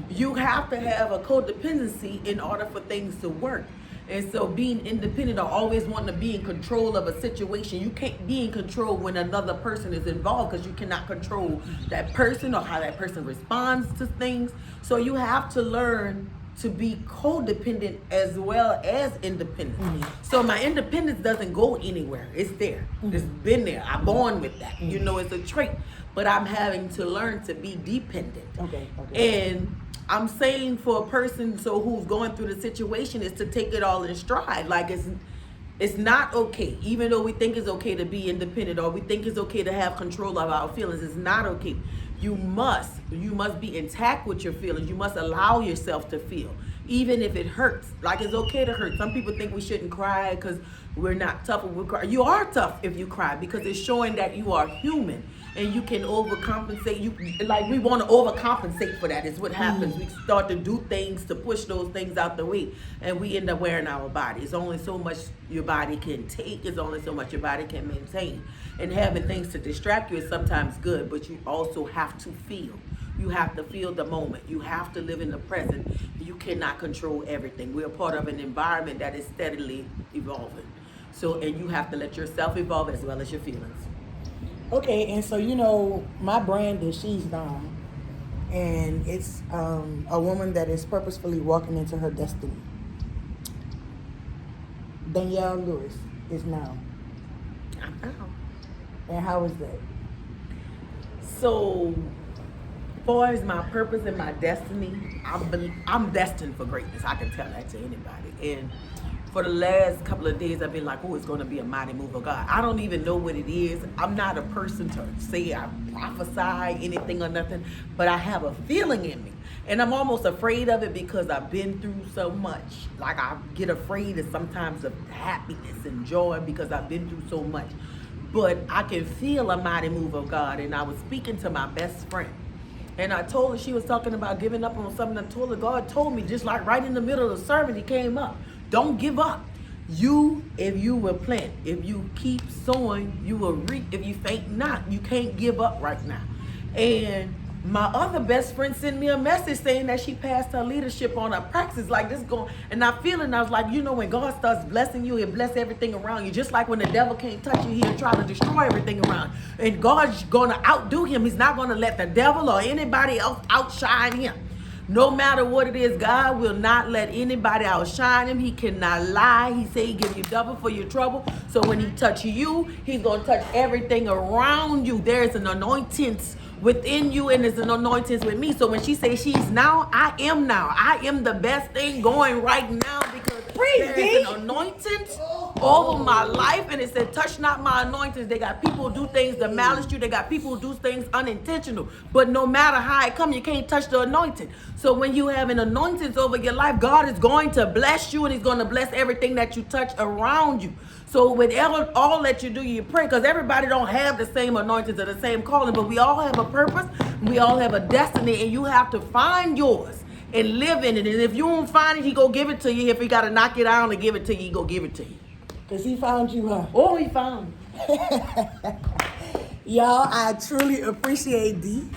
you have to have a codependency in order for things to work. And so being independent or always wanting to be in control of a situation, you can't be in control when another person is involved, because you cannot control that person or how that person responds to things. So you have to learn to be codependent as well as independent. So my independence doesn't go anywhere. It's there. It's been there. I'm born with that. It's a trait. But I'm having to learn to be dependent. Okay. And I'm saying for a person who's going through the situation is to take it all in stride. Like, it's not okay. Even though we think it's okay to be independent, or we think it's okay to have control of our feelings, it's not okay. You must be intact with your feelings. You must allow yourself to feel, even if it hurts. Like, it's okay to hurt. Some people think we shouldn't cry because we're not tough when we cry. You are tough if you cry, because it's showing that you are human and you can overcompensate. We want to overcompensate for that. Is what happens. We start to do things to push those things out the way, and we end up wearing our body. It's only so much your body can take. It's only so much your body can maintain. And having things to distract you is sometimes good, but you also have to feel. You have to feel the moment. You have to live in the present. You cannot control everything. We're part of an environment that is steadily evolving. So, and you have to let yourself evolve as well as your feelings. Okay, and so my brand is She's Dom, and it's a woman that is purposefully walking into her destiny. Danielle Lewis is now. I'm now. And how is that? So, far as my purpose and my destiny, I'm destined for greatness. I can tell that to anybody. And for the last couple of days, I've been like, oh, it's going to be a mighty move of God. I don't even know what it is. I'm not a person to say I prophesy anything or nothing, but I have a feeling in me. And I'm almost afraid of it because I've been through so much. Like, I get afraid of sometimes of happiness and joy because I've been through so much. But I can feel a mighty move of God. And I was speaking to my best friend. And I told her, she was talking about giving up on something. I told her, God told me, just like right in the middle of the sermon, he came up. Don't give up. If you will plant, if you keep sowing, you will reap. If you faint not, you can't give up right now. And my other best friend sent me a message saying that she passed her leadership on her practice like this going, and I was like, when God starts blessing you, he'll bless everything around you. Just like when the devil can't touch you, he'll try to destroy everything around. And God's gonna outdo him. He's not gonna let the devil or anybody else outshine him. No matter what it is, God will not let anybody outshine him. He cannot lie. He said he give you double for your trouble. So when he touches you, he's gonna touch everything around you. There's an anointing within you, and there's an anointing with me. So when she says she's now, I am now. I am the best thing going right now because there's an anointing over my life. And it said, touch not my anointings. They got people who do things to malice you. They got people who do things unintentional. But no matter how it come, you can't touch the anointing. So when you have an anointing over your life, God is going to bless you, and he's going to bless everything that you touch around you. So whatever, all that you do, you pray, because everybody don't have the same anointings or the same calling, but we all have a purpose, we all have a destiny, and you have to find yours and live in it. And if you don't find it, he go give it to you. If he got to knock it down and give it to you, he go give it to you. Because he found you, huh? Oh, he found me. Y'all, I truly appreciate Dee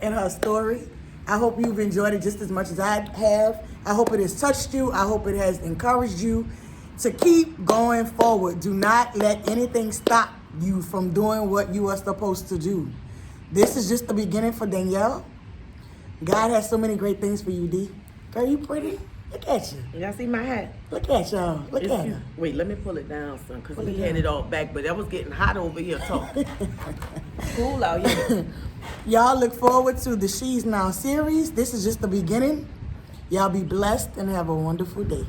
and her story. I hope you've enjoyed it just as much as I have. I hope it has touched you. I hope it has encouraged you to keep going forward. Do not let anything stop you from doing what you are supposed to do. This is just the beginning for Danielle. God has so many great things for you, Dee. Girl, you pretty. Look at you. Y'all see my hat? Look at y'all. Look at her. Wait, let me pull it down, son, because we had it all back, but that was getting hot over here talking. Cool out here. Y'all look forward to the She's Now series. This is just the beginning. Y'all be blessed and have a wonderful day.